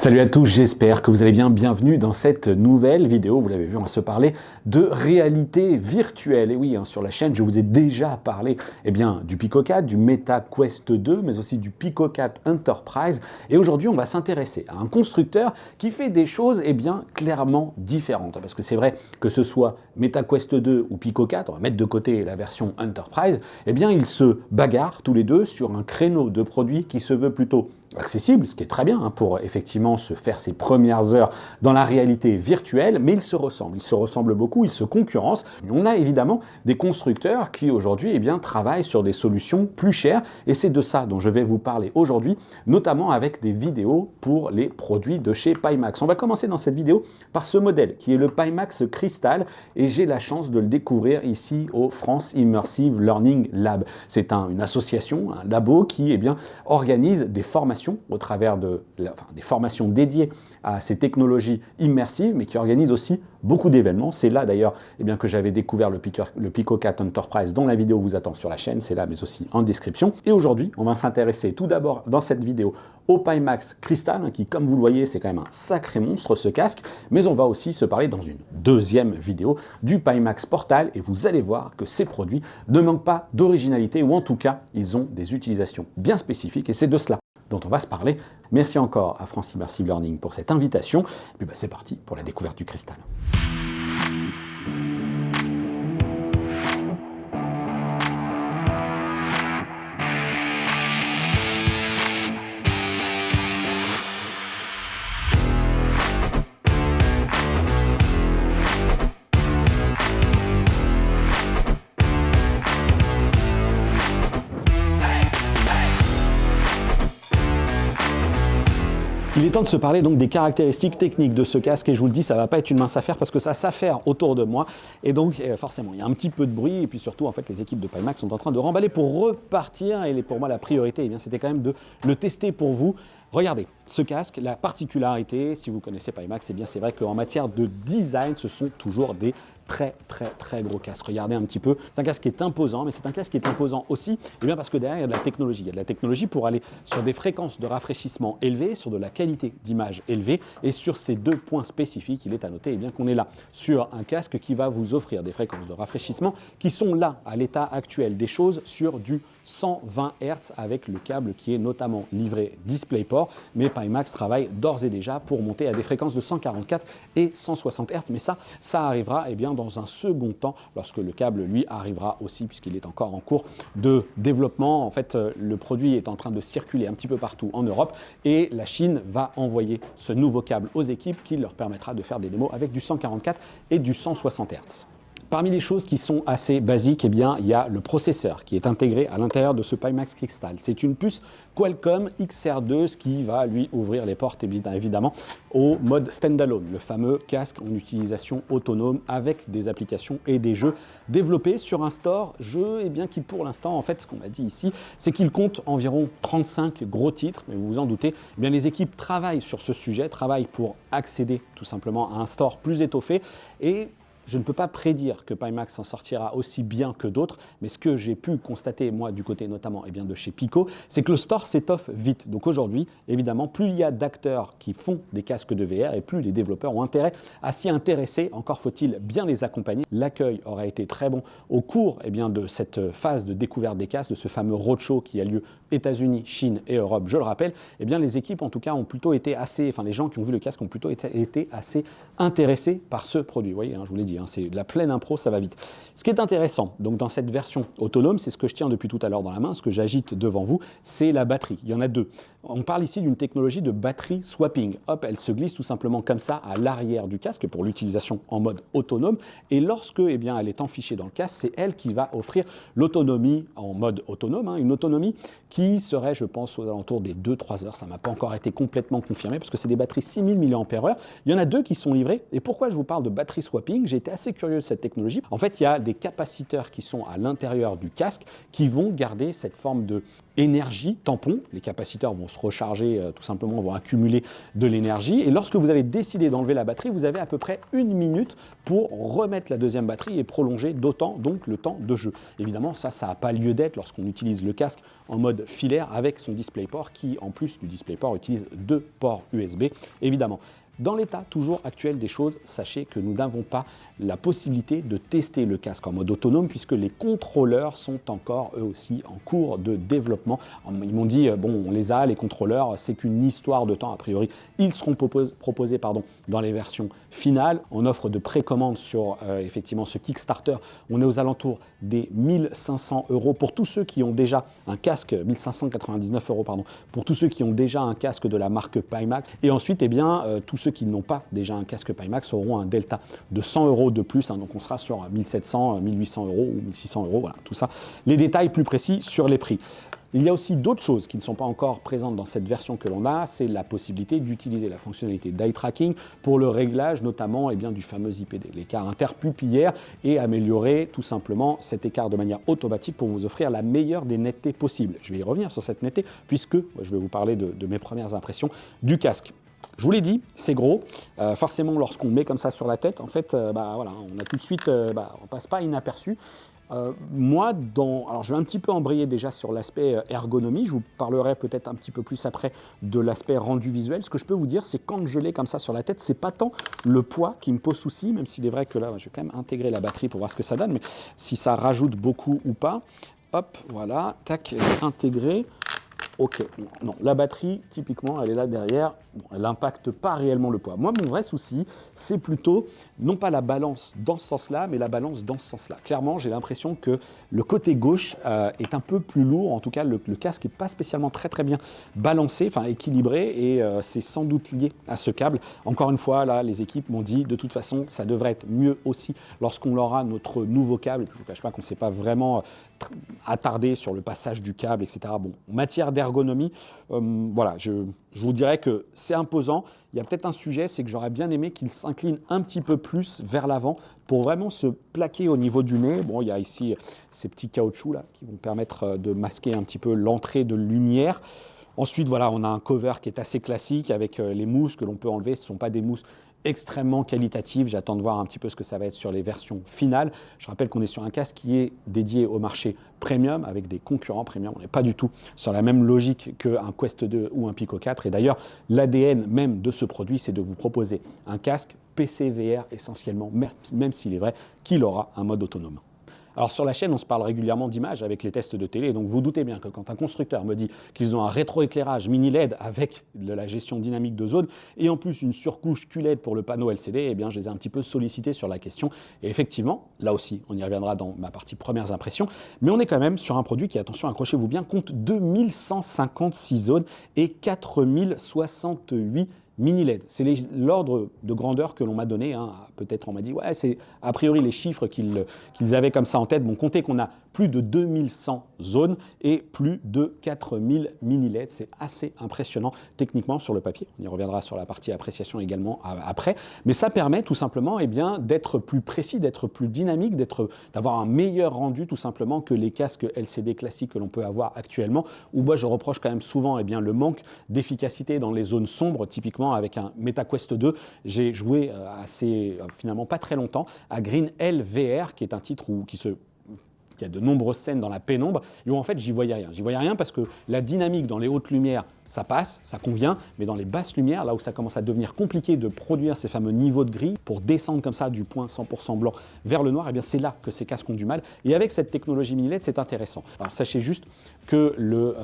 Salut à tous, j'espère que vous allez bien. Bienvenue dans cette nouvelle vidéo. Vous l'avez vu, on va se parler de réalité virtuelle. Et oui, sur la chaîne, je vous ai déjà parlé du Pico 4, du Meta Quest 2, mais aussi du Pico 4 Enterprise. Et aujourd'hui, on va s'intéresser à un constructeur qui fait des choses clairement différentes. Parce que c'est vrai que ce soit Meta Quest 2 ou Pico 4, on va mettre de côté la version Enterprise, ils se bagarrent tous les deux sur un créneau de produits qui se veut plutôt accessible, ce qui est très bien pour effectivement se faire ses premières heures dans la réalité virtuelle, mais ils se ressemblent beaucoup, ils se concurrencent. On a évidemment des constructeurs qui aujourd'hui travaillent sur des solutions plus chères, et c'est de ça dont je vais vous parler aujourd'hui, notamment avec des vidéos pour les produits de chez Pimax. On va commencer dans cette vidéo par ce modèle qui est le Pimax Crystal, et j'ai la chance de le découvrir ici au France Immersive Learning Lab. C'est une association, un labo qui organise des formations au travers des formations dédiées à ces technologies immersives, mais qui organise aussi beaucoup d'événements. C'est là d'ailleurs que j'avais découvert le Pico 4 Enterprise, dont la vidéo vous attend sur la chaîne, c'est là mais aussi en description. Et aujourd'hui, on va s'intéresser tout d'abord dans cette vidéo au Pimax Crystal, qui comme vous le voyez, c'est quand même un sacré monstre ce casque, mais on va aussi se parler dans une deuxième vidéo du Pimax Portal, et vous allez voir que ces produits ne manquent pas d'originalité, ou en tout cas, ils ont des utilisations bien spécifiques, et c'est de cela dont on va se parler. Merci encore à France Immersive Learning pour cette invitation. Et puis c'est parti pour la découverte du cristal. Il est temps de se parler donc des caractéristiques techniques de ce casque, et je vous le dis, ça ne va pas être une mince affaire parce que ça s'affaire autour de moi, et donc forcément il y a un petit peu de bruit, et puis surtout en fait les équipes de Pimax sont en train de remballer pour repartir, et pour moi la priorité c'était quand même de le tester pour vous. Regardez, ce casque, la particularité, si vous connaissez Pimax, c'est vrai qu'en matière de design, ce sont toujours des très gros casques. Regardez un petit peu, c'est un casque qui est imposant, mais c'est un casque qui est imposant aussi parce que derrière il y a de la technologie. Il y a de la technologie pour aller sur des fréquences de rafraîchissement élevées, sur de la qualité d'image élevée, et sur ces deux points spécifiques, il est à noter qu'on est là sur un casque qui va vous offrir des fréquences de rafraîchissement qui sont là, à l'état actuel des choses, sur du 120 Hz avec le câble qui est notamment livré DisplayPort, mais Pimax travaille d'ores et déjà pour monter à des fréquences de 144 et 160 Hz, mais ça arrivera dans un second temps, lorsque le câble lui arrivera aussi, puisqu'il est encore en cours de développement. En fait, le produit est en train de circuler un petit peu partout en Europe, et la Chine va envoyer ce nouveau câble aux équipes qui leur permettra de faire des démos avec du 144 et du 160 Hz. Parmi les choses qui sont assez basiques, il y a le processeur qui est intégré à l'intérieur de ce Pimax Crystal. C'est une puce Qualcomm XR2, ce qui va lui ouvrir les portes évidemment au mode standalone, le fameux casque en utilisation autonome avec des applications et des jeux développés sur un store jeu qui pour l'instant, en fait, ce qu'on m'a dit ici, c'est qu'il compte environ 35 gros titres, mais vous vous en doutez, les équipes travaillent sur ce sujet, travaillent pour accéder tout simplement à un store plus étoffé, et je ne peux pas prédire que Pimax s'en sortira aussi bien que d'autres, mais ce que j'ai pu constater, moi, du côté notamment de chez Pico, c'est que le store s'étoffe vite. Donc aujourd'hui, évidemment, plus il y a d'acteurs qui font des casques de VR, et plus les développeurs ont intérêt à s'y intéresser. Encore faut-il bien les accompagner. L'accueil aura été très bon au cours de cette phase de découverte des casques, de ce fameux roadshow qui a lieu États-Unis, Chine et Europe. Je le rappelle, les équipes, en tout cas, ont plutôt été les gens qui ont vu le casque ont plutôt été assez intéressés par ce produit. Vous voyez, je vous l'ai dit, c'est de la pleine impro, ça va vite. Ce qui est intéressant, donc dans cette version autonome, c'est ce que je tiens depuis tout à l'heure dans la main, ce que j'agite devant vous, c'est la batterie. Il y en a deux. On parle ici d'une technologie de batterie swapping. Hop, elle se glisse tout simplement comme ça à l'arrière du casque pour l'utilisation en mode autonome. Et lorsque elle est enfichée dans le casque, c'est elle qui va offrir l'autonomie en mode autonome, une autonomie qui serait, je pense, aux alentours des 2-3 heures. Ça ne m'a pas encore été complètement confirmé parce que c'est des batteries 6000 mAh. Il y en a deux qui sont livrées. Et pourquoi je vous parle de batterie swapping? J'ai été assez curieux de cette technologie. En fait, il y a des capaciteurs qui sont à l'intérieur du casque qui vont garder cette forme de énergie tampon. Les capaciteurs vont se recharger, tout simplement, vont accumuler de l'énergie. Et lorsque vous avez décidé d'enlever la batterie, vous avez à peu près 1 minute pour remettre la deuxième batterie et prolonger d'autant donc le temps de jeu. Évidemment, ça n'a pas lieu d'être lorsqu'on utilise le casque en mode filaire avec son DisplayPort qui, en plus du DisplayPort, utilise 2 ports USB, évidemment. Dans l'état toujours actuel des choses, sachez que nous n'avons pas la possibilité de tester le casque en mode autonome puisque les contrôleurs sont encore eux aussi en cours de développement. Ils m'ont dit, bon, on les a, les contrôleurs, c'est qu'une histoire de temps. A priori, ils seront proposés dans les versions finales. En offre de précommande sur effectivement ce Kickstarter, on est aux alentours des 1500 € pour tous ceux qui ont déjà un casque, 1599 € pardon, pour tous ceux qui ont déjà un casque de la marque Pimax. Et ensuite, eh bien, tous ceux qui n'ont pas déjà un casque Pimax auront un delta de 100 € de plus, donc on sera sur 1700, 1800 € ou 1600 €, voilà, tout ça. Les détails plus précis sur les prix. Il y a aussi d'autres choses qui ne sont pas encore présentes dans cette version que l'on a, c'est la possibilité d'utiliser la fonctionnalité d'eye tracking pour le réglage notamment du fameux IPD, l'écart interpupillaire, et améliorer tout simplement cet écart de manière automatique pour vous offrir la meilleure des nettetés possibles. Je vais y revenir sur cette netteté puisque je vais vous parler de mes premières impressions du casque. Je vous l'ai dit, c'est gros. Forcément, lorsqu'on met comme ça sur la tête, en fait, voilà, on a tout de suite, on passe pas inaperçu. Moi, alors je vais un petit peu embrayer déjà sur l'aspect ergonomie. Je vous parlerai peut-être un petit peu plus après de l'aspect rendu visuel. Ce que je peux vous dire, c'est quand je l'ai comme ça sur la tête, c'est pas tant le poids qui me pose souci, même s'il est vrai que là, je vais quand même intégrer la batterie pour voir ce que ça donne, mais si ça rajoute beaucoup ou pas. Hop, voilà, tac, intégré. Ok, non, la batterie, typiquement, elle est là derrière, elle n'impacte pas réellement le poids. Moi, mon vrai souci, c'est plutôt, non pas la balance dans ce sens-là, mais la balance dans ce sens-là. Clairement, j'ai l'impression que le côté gauche est un peu plus lourd, en tout cas, le casque n'est pas spécialement très bien balancé, enfin équilibré, et c'est sans doute lié à ce câble. Encore une fois, là, les équipes m'ont dit, de toute façon, ça devrait être mieux aussi lorsqu'on aura notre nouveau câble. Et puis, je ne vous cache pas qu'on ne s'est pas vraiment attardé sur le passage du câble, etc. Bon, en matière d'ergonomie, voilà, je vous dirais que c'est imposant. Il y a peut-être un sujet, c'est que j'aurais bien aimé qu'il s'incline un petit peu plus vers l'avant pour vraiment se plaquer au niveau du nez. Bon, il y a ici ces petits caoutchoucs là qui vont permettre de masquer un petit peu l'entrée de lumière. Ensuite, voilà, on a un cover qui est assez classique avec les mousses que l'on peut enlever. Ce ne sont pas des mousses extrêmement qualitatives. J'attends de voir un petit peu ce que ça va être sur les versions finales. Je rappelle qu'on est sur un casque qui est dédié au marché premium avec des concurrents premium. On n'est pas du tout sur la même logique qu'un Quest 2 ou un Pico 4. Et d'ailleurs, l'ADN même de ce produit, c'est de vous proposer un casque PC VR essentiellement, même s'il est vrai qu'il aura un mode autonome. Alors sur la chaîne, on se parle régulièrement d'images avec les tests de télé, donc vous doutez bien que quand un constructeur me dit qu'ils ont un rétroéclairage mini LED avec de la gestion dynamique de zone et en plus une surcouche QLED pour le panneau LCD, eh bien je les ai un petit peu sollicités sur la question. Et effectivement, là aussi, on y reviendra dans ma partie premières impressions, mais on est quand même sur un produit qui, attention, accrochez-vous bien, compte 2156 zones et 4068 mini LED. C'est l'ordre de grandeur que l'on m'a donné. Peut-être on m'a dit, ouais, c'est a priori les chiffres qu'ils avaient comme ça en tête. Bon, comptez qu'on a plus de 2100 zones et plus de 4000 mini LED. C'est assez impressionnant techniquement sur le papier. On y reviendra sur la partie appréciation également après. Mais ça permet tout simplement d'être plus précis, d'être plus dynamique, d'avoir un meilleur rendu tout simplement que les casques LCD classiques que l'on peut avoir actuellement. Où moi je reproche quand même souvent le manque d'efficacité dans les zones sombres, typiquement avec un MetaQuest 2. J'ai joué finalement pas très longtemps à Green Hell VR, qui est un titre il y a de nombreuses scènes dans la pénombre, et où en fait j'y voyais rien. J'y voyais rien parce que la dynamique dans les hautes lumières, ça passe, ça convient, mais dans les basses lumières, là où ça commence à devenir compliqué de produire ces fameux niveaux de gris pour descendre comme ça du point 100% blanc vers le noir, eh bien c'est là que ces casques ont du mal. Et avec cette technologie mini LED, c'est intéressant. Alors sachez juste que le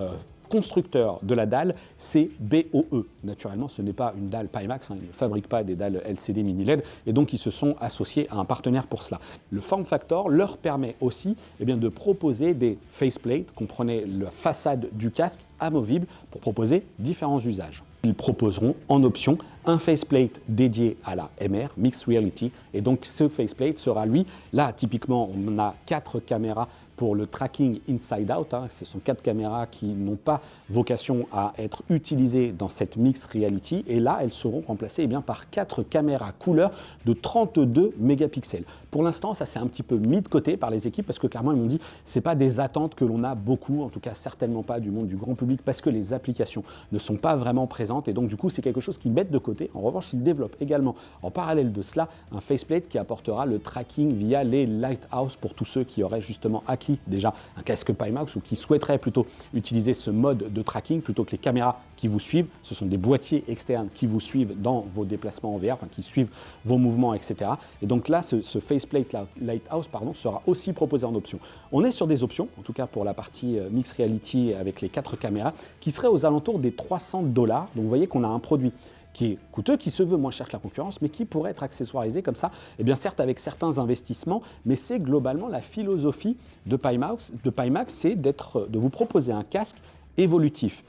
constructeur de la dalle, c'est BOE. Naturellement, ce n'est pas une dalle Pimax, ils ne fabriquent pas des dalles LCD mini LED, et donc ils se sont associés à un partenaire pour cela. Le form factor leur permet aussi de proposer des faceplates, comprenez la façade du casque, amovible, pour proposer différents usages. Ils proposeront en option un faceplate dédié à la MR, Mixed Reality, et donc ce faceplate sera lui, là typiquement on a 4 caméras pour le tracking inside out. Ce sont 4 caméras qui n'ont pas vocation à être utilisées dans cette mixed reality. Et là, elles seront remplacées par 4 caméras couleur de 32 mégapixels. Pour l'instant, ça s'est un petit peu mis de côté par les équipes parce que clairement, ils m'ont dit c'est pas des attentes que l'on a beaucoup, en tout cas certainement pas du monde du grand public parce que les applications ne sont pas vraiment présentes et donc du coup, c'est quelque chose qu'ils mettent de côté. En revanche, ils développent également en parallèle de cela un faceplate qui apportera le tracking via les Lighthouse pour tous ceux qui auraient justement acquis déjà un casque Pimax ou qui souhaiteraient plutôt utiliser ce mode de tracking plutôt que les caméras qui vous suivent. Ce sont des boîtiers externes qui vous suivent dans vos déplacements en VR, enfin qui suivent vos mouvements, etc. Et donc là, ce faceplate Lighthouse sera aussi proposé en option. On est sur des options, en tout cas pour la partie Mixed Reality avec les 4 caméras, qui seraient aux alentours des $300. Donc vous voyez qu'on a un produit qui est coûteux, qui se veut moins cher que la concurrence, mais qui pourrait être accessoirisé comme ça, et bien certes avec certains investissements, mais c'est globalement la philosophie de Pimax, c'est de vous proposer un casque évolutif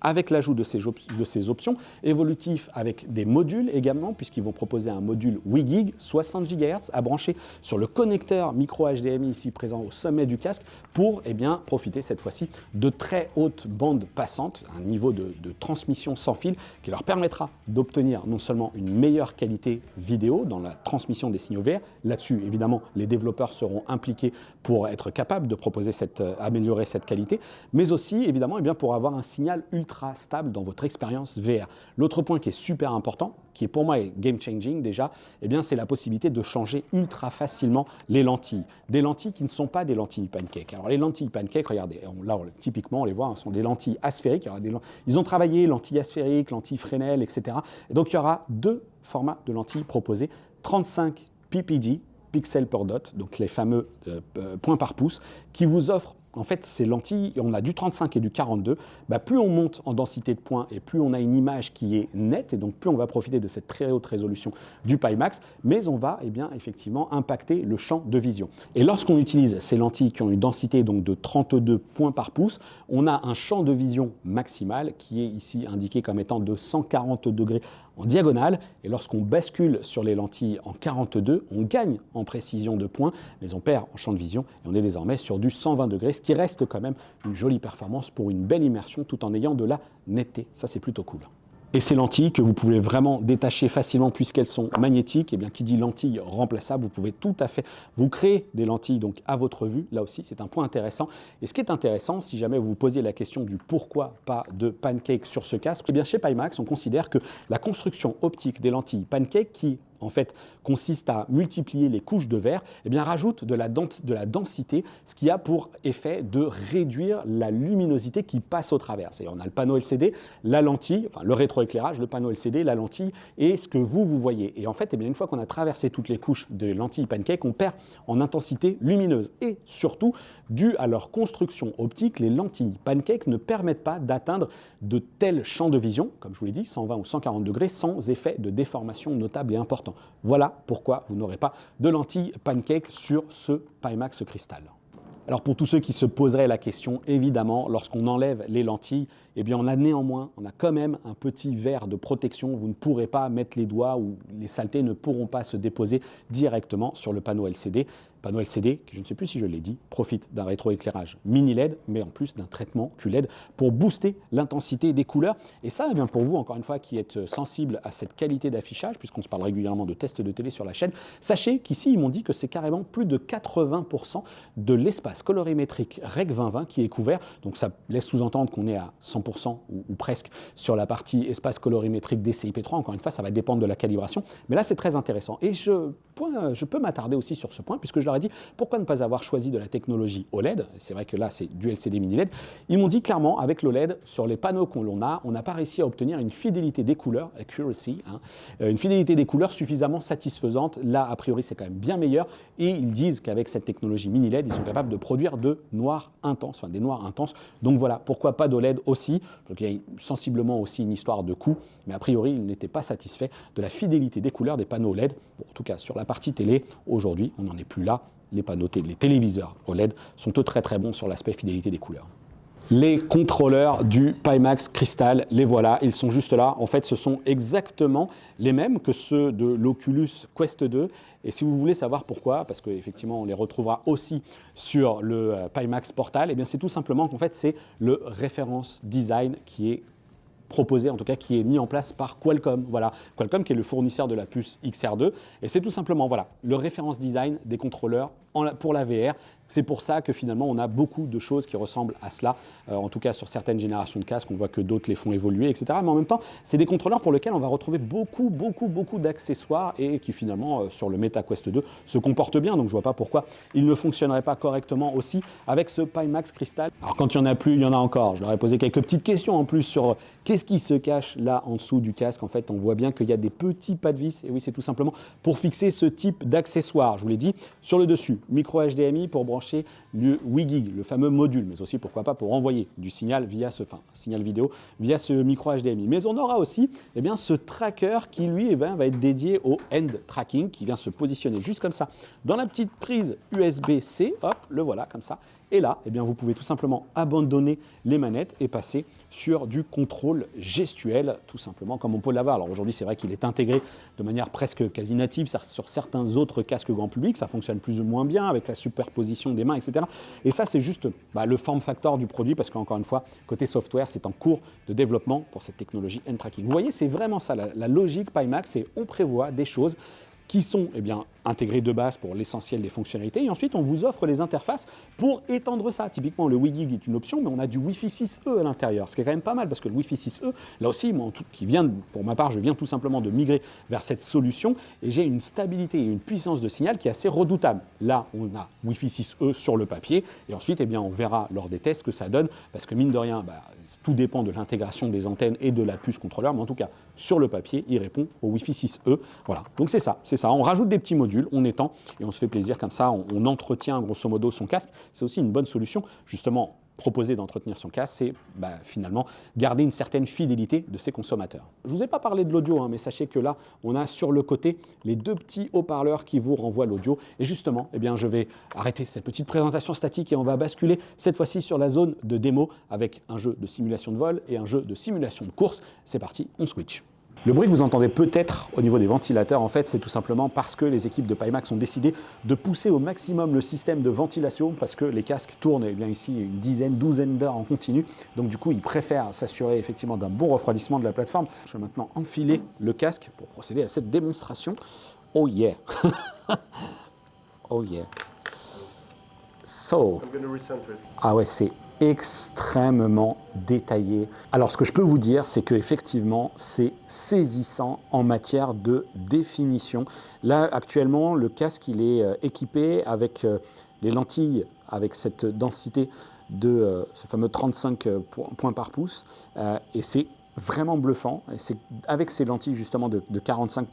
avec l'ajout de ces options, évolutif avec des modules également, puisqu'ils vont proposer un module WiGig 60 GHz à brancher sur le connecteur micro HDMI ici présent au sommet du casque pour profiter cette fois-ci de très hautes bandes passantes, un niveau de transmission sans fil qui leur permettra d'obtenir non seulement une meilleure qualité vidéo dans la transmission des signaux VR, là-dessus évidemment les développeurs seront impliqués pour être capables de proposer améliorer cette qualité, mais aussi évidemment pour avoir un signal ultra stable dans votre expérience VR. L'autre point qui est super important, qui est pour moi game changing déjà, c'est la possibilité de changer ultra facilement les lentilles. Des lentilles qui ne sont pas des lentilles pancake. Alors les lentilles pancake, regardez, là typiquement on les voit, sont des lentilles asphériques. Ils ont travaillé lentilles asphériques, lentilles Fresnel, etc. Et donc il y aura 2 formats de lentilles proposés, 35 ppd, pixels per dot, donc les fameux points par pouce, qui vous offrent en fait, ces lentilles, on a du 35 et du 42, plus on monte en densité de points et plus on a une image qui est nette, et donc plus on va profiter de cette très haute résolution du Pimax, mais on va effectivement impacter le champ de vision. Et lorsqu'on utilise ces lentilles qui ont une densité donc, de 32 points par pouce, on a un champ de vision maximal qui est ici indiqué comme étant de 140 degrés en diagonale, et lorsqu'on bascule sur les lentilles en 42, on gagne en précision de points, mais on perd en champ de vision, et on est désormais sur du 120 degrés, ce qui reste quand même une jolie performance pour une belle immersion tout en ayant de la netteté. Ça, c'est plutôt cool. Et ces lentilles que vous pouvez vraiment détacher facilement puisqu'elles sont magnétiques, qui dit lentilles remplaçables, vous pouvez tout à fait vous créer des lentilles donc à votre vue. Là aussi, c'est un point intéressant. Et ce qui est intéressant, si jamais vous vous posiez la question du pourquoi pas de pancake sur ce casque, chez Pimax, on considère que la construction optique des lentilles pancake qui en fait, consiste à multiplier les couches de verre, rajoute de la densité, ce qui a pour effet de réduire la luminosité qui passe au travers. C'est-à-dire, on a le panneau LCD, la lentille, le rétroéclairage, le panneau LCD, la lentille et ce que vous voyez. Et en fait, une fois qu'on a traversé toutes les couches de lentilles pancake, on perd en intensité lumineuse. Et surtout, dû à leur construction optique, les lentilles pancake ne permettent pas d'atteindre de tels champs de vision, comme je vous l'ai dit, 120 ou 140 degrés, sans effet de déformation notable et important. Voilà pourquoi vous n'aurez pas de lentilles pancake sur ce Pimax Crystal. Alors pour tous ceux qui se poseraient la question, évidemment, lorsqu'on enlève les lentilles, on a quand même un petit verre de protection. Vous ne pourrez pas mettre les doigts ou les saletés ne pourront pas se déposer directement sur le panneau LCD. Panneau LCD, qui je ne sais plus si je l'ai dit, profite d'un rétroéclairage mini LED, mais en plus d'un traitement QLED pour booster l'intensité des couleurs. Et ça, pour vous, encore une fois, qui êtes sensible à cette qualité d'affichage, puisqu'on se parle régulièrement de tests de télé sur la chaîne, sachez qu'ici, ils m'ont dit que c'est carrément plus de 80% de l'espace colorimétrique Rec 2020 qui est couvert. Donc ça laisse sous-entendre qu'on est à 100% ou presque sur la partie espace colorimétrique DCI-P3. Encore une fois, ça va dépendre de la calibration. Mais là, c'est très intéressant. Et je peux m'attarder aussi sur ce point, puisque je leur ai dit pourquoi ne pas avoir choisi de la technologie OLED. C'est vrai que là, c'est du LCD mini LED. Ils m'ont dit clairement, avec l'OLED, sur les panneaux qu'on a, on n'a pas réussi à obtenir une fidélité des couleurs, accuracy, une fidélité des couleurs suffisamment satisfaisante. Là, a priori, c'est quand même bien meilleur. Et ils disent qu'avec cette technologie mini LED, ils sont capables de produire de noirs intenses, des noirs intenses. Donc voilà, pourquoi pas d'OLED aussi. Donc il y a sensiblement aussi une histoire de coût, mais a priori, ils n'étaient pas satisfaits de la fidélité des couleurs des panneaux OLED. Bon, en tout cas, sur la partie télé, aujourd'hui, on n'en est plus là. Les panneaux, les téléviseurs OLED sont très très bons sur l'aspect fidélité des couleurs. Les contrôleurs du Pimax Crystal, les voilà, ils sont juste là. En fait, ce sont exactement les mêmes que ceux de l'Oculus Quest 2. Et si vous voulez savoir pourquoi, parce qu'effectivement, on les retrouvera aussi sur le Pimax Portal, eh bien, c'est tout simplement qu'en fait, c'est le reference design qui est proposé, en tout cas qui est mis en place par Qualcomm. Voilà, Qualcomm qui est le fournisseur de la puce XR2. Et c'est tout simplement voilà, le référence design des contrôleurs pour la VR. C'est pour ça que finalement on a beaucoup de choses qui ressemblent à cela, en tout cas sur certaines générations de casques, on voit que d'autres les font évoluer, etc. Mais en même temps, c'est des contrôleurs pour lesquels on va retrouver beaucoup d'accessoires et qui finalement sur le Meta Quest 2 se comportent bien. Donc je ne vois pas pourquoi ils ne fonctionneraient pas correctement aussi avec ce Pimax Crystal. Alors quand il n'y en a plus, il y en a encore. Je leur ai posé quelques petites questions en plus sur qu'est-ce qui se cache là en dessous du casque. En fait, on voit bien qu'il y a des petits pas de vis. Et oui, c'est tout simplement pour fixer ce type d'accessoires. Je vous l'ai dit, sur le dessus, micro HDMI pour brancher le WiGig, le fameux module, mais aussi pourquoi pas pour envoyer du signal via signal vidéo via ce micro HDMI. Mais on aura aussi ce tracker qui lui va être dédié au hand tracking, qui vient se positionner juste comme ça dans la petite prise USB-C. Hop, le voilà comme ça. Et là, vous pouvez tout simplement abandonner les manettes et passer sur du contrôle gestuel, tout simplement comme on peut l'avoir. Alors aujourd'hui, c'est vrai qu'il est intégré de manière presque quasi native sur certains autres casques grand public. Ça fonctionne plus ou moins bien avec la superposition des mains, etc. Et ça, c'est juste le form factor du produit parce qu'encore une fois, côté software, c'est en cours de développement pour cette technologie hand tracking. Vous voyez, c'est vraiment ça, la logique Pimax, c'est on prévoit des choses qui sont intégrés de base pour l'essentiel des fonctionnalités. Et ensuite, on vous offre les interfaces pour étendre ça. Typiquement, le WiGig est une option, mais on a du Wi-Fi 6E à l'intérieur, ce qui est quand même pas mal, parce que le Wi-Fi 6E, là aussi, pour ma part, je viens tout simplement de migrer vers cette solution, et j'ai une stabilité et une puissance de signal qui est assez redoutable. Là, on a Wi-Fi 6E sur le papier, et ensuite, on verra lors des tests ce que ça donne, parce que mine de rien, tout dépend de l'intégration des antennes et de la puce contrôleur, mais en tout cas, sur le papier, il répond au Wi-Fi 6E. Voilà, donc c'est ça. On rajoute des petits modules, on étend et on se fait plaisir comme ça, on entretient grosso modo son casque. C'est aussi une bonne solution, justement, proposer d'entretenir son casque, c'est finalement garder une certaine fidélité de ses consommateurs. Je ne vous ai pas parlé de l'audio, mais sachez que là, on a sur le côté les deux petits haut-parleurs qui vous renvoient l'audio. Et justement, je vais arrêter cette petite présentation statique et on va basculer cette fois-ci sur la zone de démo avec un jeu de simulation de vol et un jeu de simulation de course. C'est parti, on switch. Le bruit que vous entendez peut-être au niveau des ventilateurs, en fait, c'est tout simplement parce que les équipes de Pimax ont décidé de pousser au maximum le système de ventilation parce que les casques tournent ici une douzaine d'heures en continu. Donc du coup, ils préfèrent s'assurer effectivement d'un bon refroidissement de la plateforme. Je vais maintenant enfiler le casque pour procéder à cette démonstration. Oh yeah. Oh yeah. So. Ah ouais, c'est extrêmement détaillé. Alors ce que je peux vous dire, c'est qu'effectivement, c'est saisissant en matière de définition. Là, actuellement, le casque, il est équipé avec les lentilles, avec cette densité de ce fameux 35 points par pouce, et c'est vraiment bluffant. Et c'est avec ces lentilles justement de 35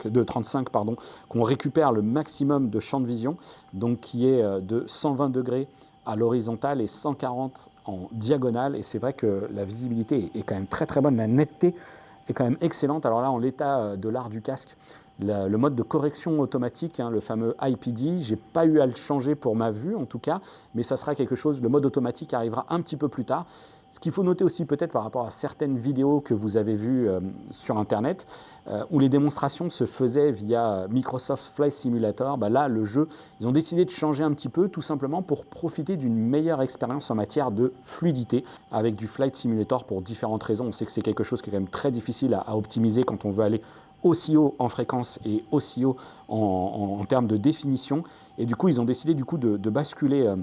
qu'on récupère le maximum de champ de vision, donc qui est de 120 degrés à l'horizontale et 140 en diagonale. Et c'est vrai que la visibilité est quand même très très bonne, la netteté est quand même excellente. Alors là, en l'état de l'art du casque, le mode de correction automatique, le fameux IPD, j'ai pas eu à le changer pour ma vue en tout cas, mais ça sera quelque chose, le mode automatique arrivera un petit peu plus tard. Ce qu'il faut noter aussi peut-être par rapport à certaines vidéos que vous avez vues sur Internet, où les démonstrations se faisaient via Microsoft Flight Simulator, là, le jeu, ils ont décidé de changer un petit peu, tout simplement pour profiter d'une meilleure expérience en matière de fluidité avec du Flight Simulator pour différentes raisons. On sait que c'est quelque chose qui est quand même très difficile à optimiser quand on veut aller aussi haut en fréquence et aussi haut en termes de définition. Et du coup, ils ont décidé de basculer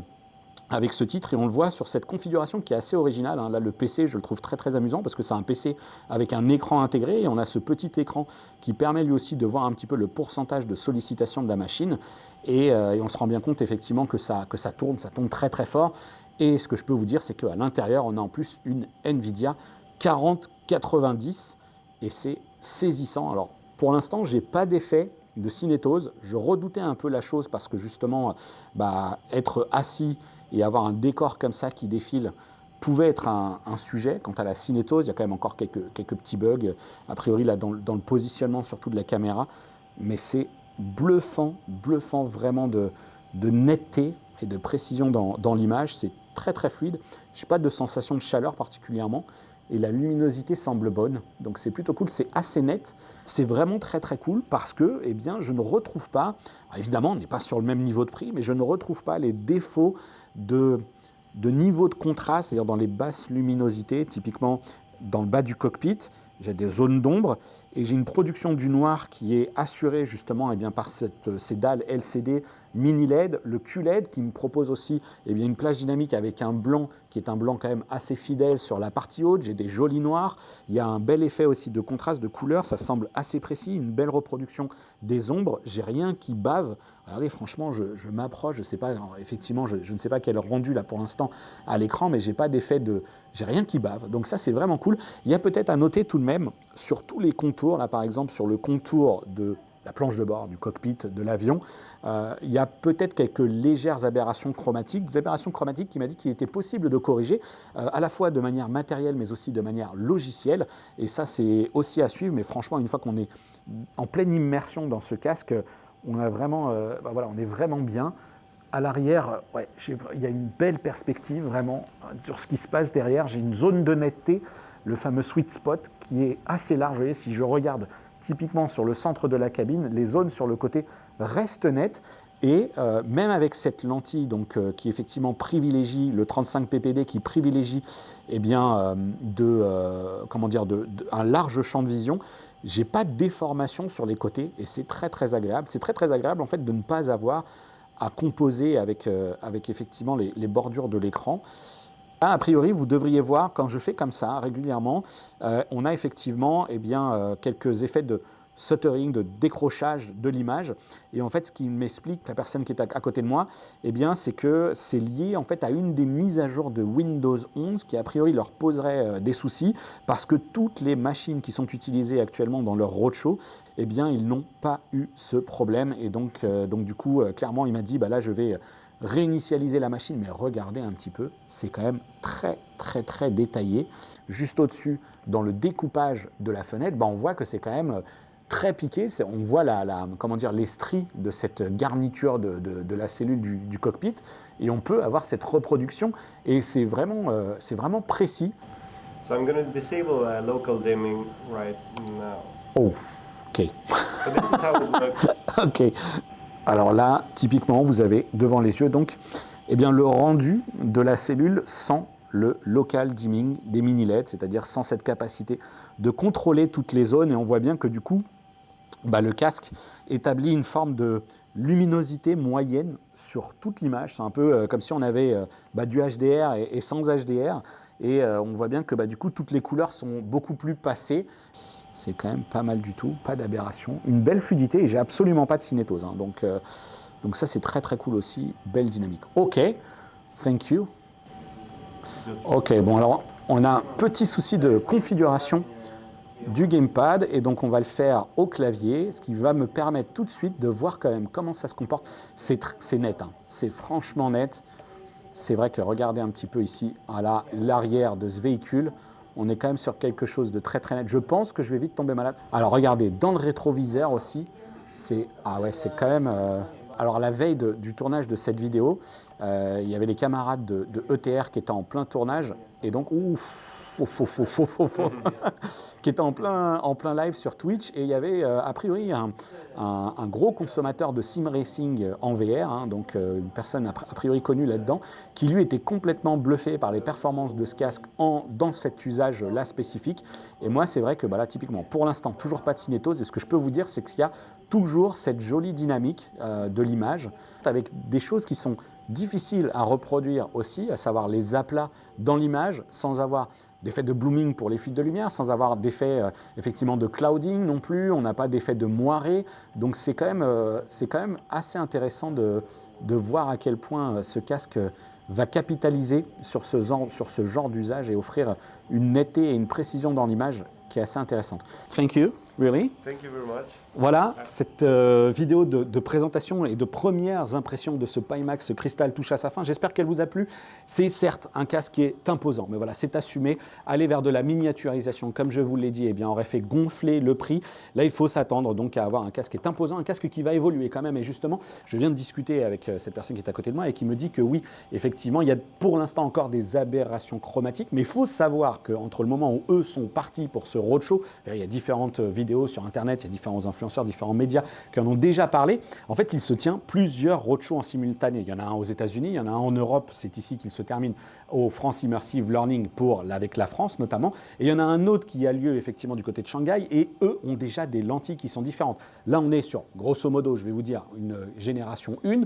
avec ce titre, et on le voit sur cette configuration qui est assez originale. Là, le PC, je le trouve très très amusant parce que c'est un PC avec un écran intégré et on a ce petit écran qui permet lui aussi de voir un petit peu le pourcentage de sollicitation de la machine, et on se rend bien compte effectivement que ça tourne très très fort. Et ce que je peux vous dire, c'est qu'à l'intérieur, on a en plus une NVIDIA 4090 et c'est saisissant. Alors pour l'instant, j'ai pas d'effet de cinétose. Je redoutais un peu la chose parce que justement, être assis et avoir un décor comme ça qui défile pouvait être un sujet. Quant à la cinétose, il y a quand même encore quelques petits bugs, a priori là, dans le positionnement surtout de la caméra, mais c'est bluffant vraiment de netteté et de précision dans l'image. C'est très très fluide. Je n'ai pas de sensation de chaleur particulièrement. Et la luminosité semble bonne, donc c'est plutôt cool, c'est assez net, c'est vraiment très très cool parce que eh bien, je ne retrouve pas, évidemment on n'est pas sur le même niveau de prix, mais je ne retrouve pas les défauts de niveau de contraste, c'est-à-dire dans les basses luminosités, typiquement dans le bas du cockpit, j'ai des zones d'ombre et j'ai une production du noir qui est assurée justement eh bien, par ces dalles LCD mini LED, le QLED qui me propose aussi eh bien, une plage dynamique avec un blanc qui est un blanc quand même assez fidèle sur la partie haute, j'ai des jolis noirs, il y a un bel effet aussi de contraste, de couleur, ça semble assez précis, une belle reproduction des ombres, j'ai rien qui bave. Regardez, franchement, je m'approche, je sais pas, alors, effectivement, je ne sais pas quel rendu là pour l'instant à l'écran, mais j'ai pas d'effet j'ai rien qui bave, donc ça c'est vraiment cool. Il y a peut-être à noter tout de même sur tous les contours, là par exemple sur le contour de la planche de bord, du cockpit, de l'avion, il y a peut-être quelques légères aberrations chromatiques, des aberrations chromatiques qui m'a dit qu'il était possible de corriger, à la fois de manière matérielle mais aussi de manière logicielle, et ça c'est aussi à suivre, mais franchement une fois qu'on est en pleine immersion dans ce casque, on a vraiment, voilà, on est vraiment bien. À l'arrière, ouais, il y a une belle perspective vraiment sur ce qui se passe derrière. J'ai une zone de netteté, le fameux sweet spot, qui est assez large. Vous voyez, si je regarde typiquement sur le centre de la cabine, les zones sur le côté restent nettes. Et même avec cette lentille donc, qui effectivement privilégie le 35 ppd, qui privilégie eh bien, un large champ de vision, j'ai pas de déformation sur les côtés et c'est très très agréable. C'est très très agréable en fait de ne pas avoir à composer avec effectivement les bordures de l'écran. A priori, vous devriez voir, quand je fais comme ça régulièrement, on a effectivement eh bien, quelques effets de stuttering, de décrochage de l'image. Et en fait, ce qui m'explique, la personne qui est à côté de moi, eh bien, c'est que c'est lié en fait à une des mises à jour de Windows 11 qui a priori leur poserait des soucis parce que toutes les machines qui sont utilisées actuellement dans leur roadshow, eh bien, ils n'ont pas eu ce problème. Et donc du coup, clairement, il m'a dit, bah là, je vais réinitialiser la machine, mais regardez un petit peu, c'est quand même très très très détaillé. Juste au-dessus, dans le découpage de la fenêtre, bah, on voit que c'est quand même très piqué, on voit comment dire, les stries de cette garniture de la cellule du cockpit, et on peut avoir cette reproduction, et c'est vraiment précis. So I'm going to disable local dimming right now. Oh, ok. So this is how it looks. Ok. Alors là, typiquement, vous avez devant les yeux donc, eh bien, le rendu de la cellule sans le local dimming des mini LED, c'est-à-dire sans cette capacité de contrôler toutes les zones. Et on voit bien que du coup, bah, le casque établit une forme de luminosité moyenne sur toute l'image. C'est un peu comme si on avait du HDR et sans HDR. Et on voit bien que du coup, toutes les couleurs sont beaucoup plus passées. C'est quand même pas mal du tout, pas d'aberration. Une belle fluidité et j'ai absolument pas de cinétose. Hein. Donc ça, c'est très très cool aussi. Belle dynamique. OK, thank you. OK, bon alors, on a un petit souci de configuration du gamepad et donc on va le faire au clavier, ce qui va me permettre tout de suite de voir quand même comment ça se comporte. C'est net, hein. C'est franchement net. C'est vrai que regardez un petit peu ici à l'arrière de ce véhicule, on est quand même sur quelque chose de très très net. Je pense que je vais vite tomber malade. Alors regardez, dans le rétroviseur aussi, c'est quand même... Alors la veille du tournage de cette vidéo, il y avait les camarades de ETR qui étaient en plein tournage et donc qui était en plein live sur Twitch et il y avait a priori un gros consommateur de sim racing en VR, hein, donc une personne a priori connue là-dedans, qui lui était complètement bluffé par les performances de ce casque dans cet usage-là spécifique. Et moi, c'est vrai que là, typiquement, pour l'instant, toujours pas de cinétose. Et ce que je peux vous dire, c'est qu'il y a toujours cette jolie dynamique de l'image, avec des choses qui sont difficiles à reproduire aussi, à savoir les aplats dans l'image, sans avoir d'effet de blooming pour les fuites de lumière, sans avoir d'effet effectivement de clouding non plus, on n'a pas d'effet de moiré, donc c'est quand même assez intéressant de voir à quel point ce casque va capitaliser sur ce genre d'usage et offrir une netteté et une précision dans l'image qui est assez intéressante. Thank you. Really? Thank you very much. Voilà, cette vidéo de présentation et de premières impressions de ce Pimax Crystal touche à sa fin. J'espère qu'elle vous a plu. C'est certes un casque qui est imposant, mais voilà, c'est assumé. Aller vers de la miniaturisation, comme je vous l'ai dit, eh bien, aurait fait gonfler le prix. Là, il faut s'attendre donc à avoir un casque qui est imposant, un casque qui va évoluer quand même. Et justement, je viens de discuter avec cette personne qui est à côté de moi et qui me dit que oui, effectivement, il y a pour l'instant encore des aberrations chromatiques, mais il faut savoir qu'entre le moment où eux sont partis pour ce roadshow, il y a différentes vidéos sur Internet, il y a différents influenceurs, différents médias qui en ont déjà parlé. En fait, il se tient plusieurs roadshows en simultané. Il y en a un aux États-Unis, il y en a un en Europe, c'est ici qu'il se termine au France Immersive Learning avec la France notamment. Et il y en a un autre qui a lieu effectivement du côté de Shanghai et eux ont déjà des lentilles qui sont différentes. Là, on est sur, grosso modo, je vais vous dire, une génération 1.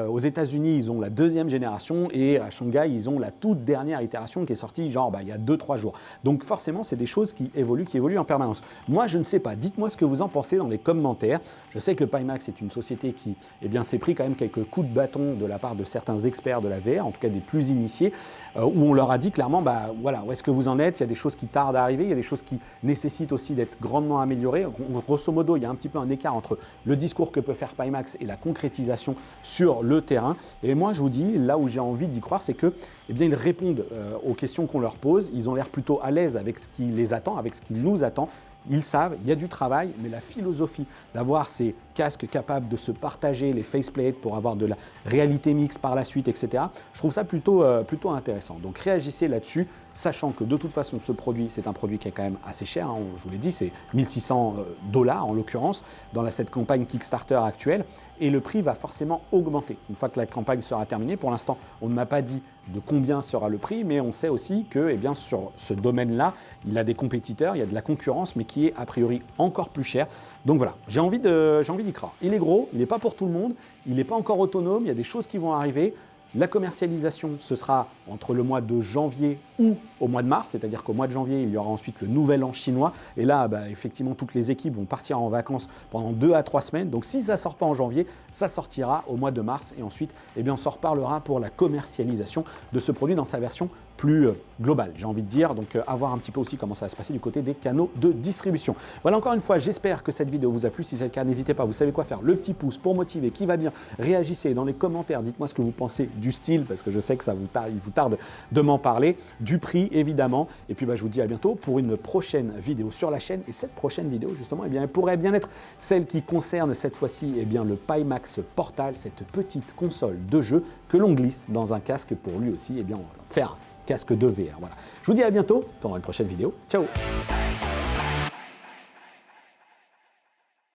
Aux États-Unis, ils ont la deuxième génération et à Shanghai, ils ont la toute dernière itération qui est sortie il y a 2-3 jours. Donc forcément, c'est des choses qui évoluent en permanence. Moi, je ne sais pas. Dites-moi ce que vous en pensez dans les commentaires. Je sais que Pimax est une société qui s'est pris quand même quelques coups de bâton de la part de certains experts de la VR, en tout cas des plus initiés, où on leur a dit clairement, voilà, où est-ce que vous en êtes? Il y a des choses qui tardent à arriver, il y a des choses qui nécessitent aussi d'être grandement améliorées. Grosso modo, il y a un petit peu un écart entre le discours que peut faire Pimax et la concrétisation sur le terrain. Et moi, je vous dis, là où j'ai envie d'y croire, c'est que, ils répondent aux questions qu'on leur pose. Ils ont l'air plutôt à l'aise avec ce qui les attend, avec ce qui nous attend. Ils savent, il y a du travail, mais la philosophie d'avoir ces casques capables de se partager, les faceplates pour avoir de la réalité mixte par la suite, etc. Je trouve ça plutôt intéressant. Donc réagissez là-dessus, sachant que de toute façon, ce produit, c'est un produit qui est quand même assez cher. Hein, je vous l'ai dit, c'est 1600 $ en l'occurrence dans cette campagne Kickstarter actuelle. Et le prix va forcément augmenter une fois que la campagne sera terminée. Pour l'instant, on ne m'a pas dit de combien sera le prix, mais on sait aussi que sur ce domaine-là, il a des compétiteurs, il y a de la concurrence, mais qui est a priori encore plus cher. Donc voilà, j'ai envie d'y croire. Il est gros, il n'est pas pour tout le monde, il n'est pas encore autonome, il y a des choses qui vont arriver. La commercialisation, ce sera entre le mois de janvier ou au mois de mars, c'est-à-dire qu'au mois de janvier, il y aura ensuite le nouvel an chinois. Et là, effectivement, toutes les équipes vont partir en vacances pendant 2 à 3 semaines. Donc si ça ne sort pas en janvier, ça sortira au mois de mars. Et ensuite, on s'en reparlera pour la commercialisation de ce produit dans sa version plus globale, j'ai envie de dire. Donc, à voir un petit peu aussi comment ça va se passer du côté des canaux de distribution. Voilà, encore une fois, j'espère que cette vidéo vous a plu. Si c'est le cas, n'hésitez pas, vous savez quoi faire. Le petit pouce pour motiver, qui va bien. Réagissez dans les commentaires, dites-moi ce que vous pensez du style, parce que je sais que il vous tarde de m'en parler. Du prix, évidemment. Et puis, je vous dis à bientôt pour une prochaine vidéo sur la chaîne. Et cette prochaine vidéo, justement, elle pourrait bien être celle qui concerne cette fois-ci le Pimax Portal, cette petite console de jeu que l'on glisse dans un casque pour lui aussi, faire casque de VR. Voilà. Je vous dis à bientôt dans une prochaine vidéo. Ciao!